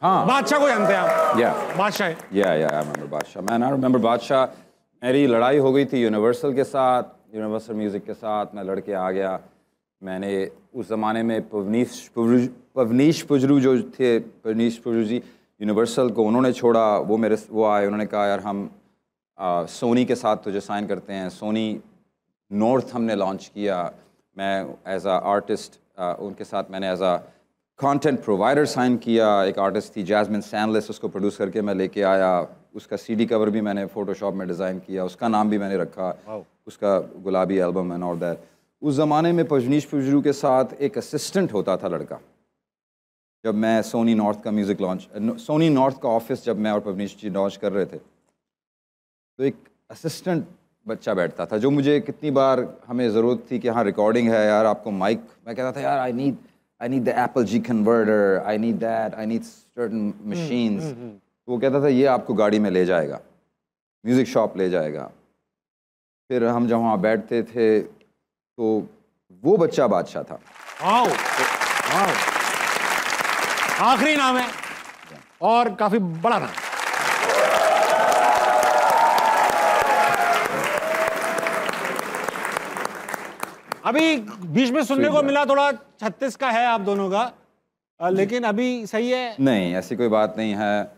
हाँ, बादशाह को जानते हैं आप? Yeah. बादशाह है। Yeah, I remember बादशाह। Man, I remember बादशाह। मेरी लड़ाई हो गई थी यूनिवर्सल के साथ, यूनिवर्सल म्यूज़िक के साथ। मैं लड़के आ गया। मैंने उस ज़माने में पवनीश पुजरू जो थे, पवनीश पुजरू जी यूनिवर्सल को उन्होंने छोड़ा, वो आए, उन्होंने कहा यार हम सोनी के साथ तुझे साइन करते हैं। सोनी नॉर्थ हमने लॉन्च किया। मैं एज अ आर्टिस्ट उनके साथ मैंने as a content provider sign किया। एक आर्टिस्ट थी जैस्मिन सैनलेस, उसको प्रोड्यूस करके मैं लेके आया। उसका सीडी कवर भी मैंने फ़ोटोशॉप में डिज़ाइन किया, उसका नाम भी मैंने रखा, उसका गुलाबी एल्बम एंड ऑल दैट। उस ज़माने में पवनीश पुजरू के साथ एक असिस्टेंट होता था लड़का। जब मैं सोनी नॉर्थ का म्यूज़िक लॉन्च, सोनी नॉर्थ का ऑफिस जब मैं और पवनीश जी लॉन्च कर रहे थे, तो एक असिस्टेंट बच्चा बैठता था जो मुझे कितनी बार हमें ज़रूरत थी कि हाँ रिकॉर्डिंग है यार, आपको माइक, मैं कहता था यार I need the Apple G converter, I need that, I need certain machines. वो कहता था ये आपको गाड़ी में ले जाएगा, म्यूज़िक शॉप ले जाएगा। फिर हम जब वहाँ बैठते थे तो वो बच्चा बादशाह था। आखिरी नाम है और काफी बड़ा नाम। अभी बीच में सुनने को मिला थोड़ा 36 का है आप दोनों का, लेकिन अभी सही है? नहीं, ऐसी कोई बात नहीं है।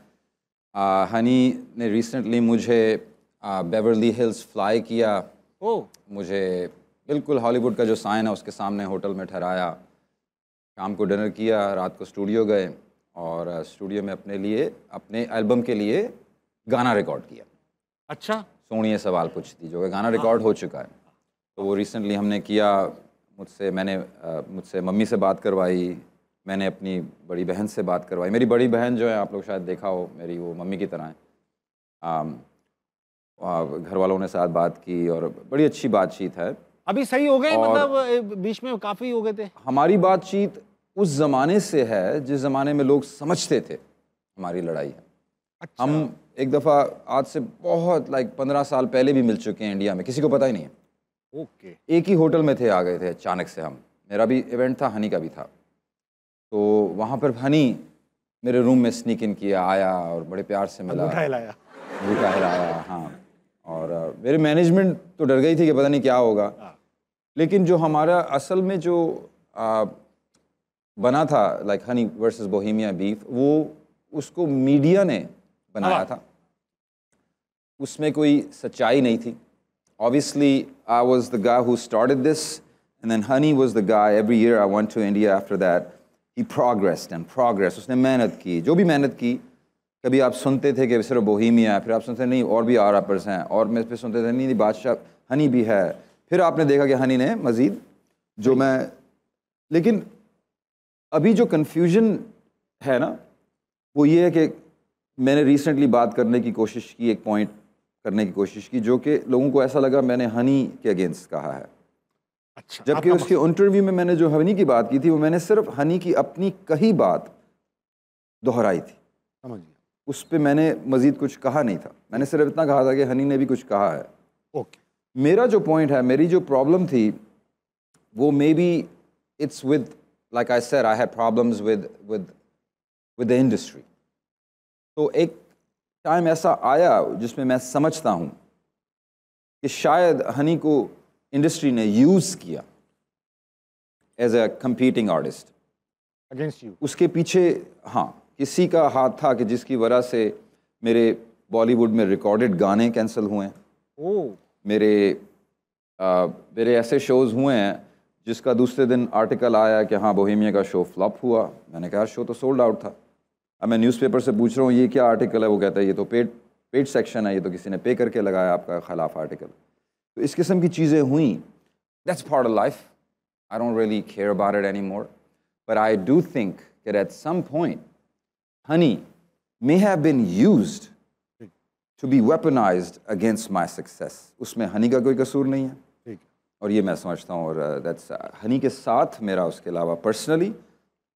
हनी ने रिसेंटली मुझे बेवरली हिल्स फ्लाई किया। मुझे बिल्कुल हॉलीवुड का जो साइन है उसके सामने होटल में ठहराया। शाम को डिनर किया, रात को स्टूडियो गए और स्टूडियो में अपने लिए, अपने एल्बम के लिए गाना रिकॉर्ड किया। अच्छा। सोनिए सवाल पूछती, जो कि गाना रिकॉर्ड हो चुका है। तो वो रिसेंटली हमने किया। मुझसे मम्मी से बात करवाई, मैंने अपनी बड़ी बहन से बात करवाई। मेरी बड़ी बहन जो है, आप लोग शायद देखा हो, मेरी वो मम्मी की तरह है। घर वालों ने साथ बात की और बड़ी अच्छी बातचीत है। अभी सही हो गए? मतलब बीच में काफ़ी हो गए थे। हमारी बातचीत उस ज़माने से है जिस ज़माने में लोग समझते थे हमारी लड़ाई है। अच्छा। हम एक दफ़ा आज से बहुत 15 साल पहले भी मिल चुके हैं इंडिया में, किसी को पता ही नहीं है। ओके। एक ही होटल में थे, आ गए थे अचानक से हम। मेरा भी इवेंट था, हनी का भी था। तो वहाँ पर हनी मेरे रूम में स्नीक इन किया, आया और बड़े प्यार से मिला, अंगूठा हिलाया। अंगूठा हिलाया, हाँ। और मेरे मैनेजमेंट तो डर गई थी कि पता नहीं क्या होगा, लेकिन जो हमारा असल में जो बना था हनी वर्सेस बोहेमिया बीफ, वो उसको मीडिया ने बनाया था। उसमें कोई सच्चाई नहीं थी। Obviously, I was the guy who started this, and then Honey was the guy. Every year I went to India after that. He progressed and progressed. उसने मेहनत की, जो भी मेहनत की। कभी आप सुनते थे कि सिर्फ बोहेमिया, फिर आप सुनते नहीं और भी और रैपर्स हैं, और मैं फिर सुनते थे नहीं बादशाह हनी भी है। फिर आपने देखा कि हनी ने मज़ीद जो मैं, लेकिन अभी जो कन्फ्यूजन है ना, वो ये है कि मैंने रिसेंटली बात करने की कोशिश की, एक पॉइंट करने की कोशिश की, जो कि लोगों को ऐसा लगा मैंने हनी के अगेंस्ट कहा है। अच्छा। जबकि उसके इंटरव्यू में मैंने जो हनी की बात की थी, वो मैंने सिर्फ हनी की अपनी कही बात दोहराई थी। समझ गया। उस पर मैंने मज़ीद कुछ कहा नहीं था। मैंने सिर्फ इतना कहा था कि हनी ने भी कुछ कहा है। ओके। मेरा जो पॉइंट है, मेरी जो प्रॉब्लम थी, वो may be it's with, like I said, I had problems with the industry. तो एक टाइम ऐसा आया जिसमें मैं समझता हूँ कि शायद हनी को इंडस्ट्री ने यूज़ किया as a competing artist against you. उसके पीछे हाँ किसी का हाथ था कि जिसकी वजह से मेरे बॉलीवुड में रिकॉर्डेड गाने कैंसिल हुए हैं। मेरे ऐसे शोज़ हुए हैं जिसका दूसरे दिन आर्टिकल आया कि हाँ बोहेमिया का शो फ्लॉप हुआ। मैंने कहा शो तो सोल्ड आउट था। अब मैं न्यूज़पेपर से पूछ रहा हूँ ये क्या आर्टिकल है, वो कहता है ये तो पेड सेक्शन है, ये तो किसी ने पे करके लगाया आपका खिलाफ आर्टिकल। तो इस किस्म की चीज़ें हुई। That's part of life. I don't really care about it any more, but I do think that at some point Honey may have been used to be weaponised against my success. उसमें हनी का कोई कसूर नहीं है। ठीक। और ये मैं समझता हूँ। और दैट्स हनी के साथ मेरा उसके अलावा personally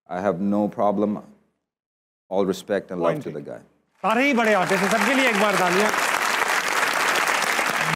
I have no problem. All respect and love to the guy. सारे ही बड़े आर्टिस्ट हैं, सबके लिए एक बार तालियां।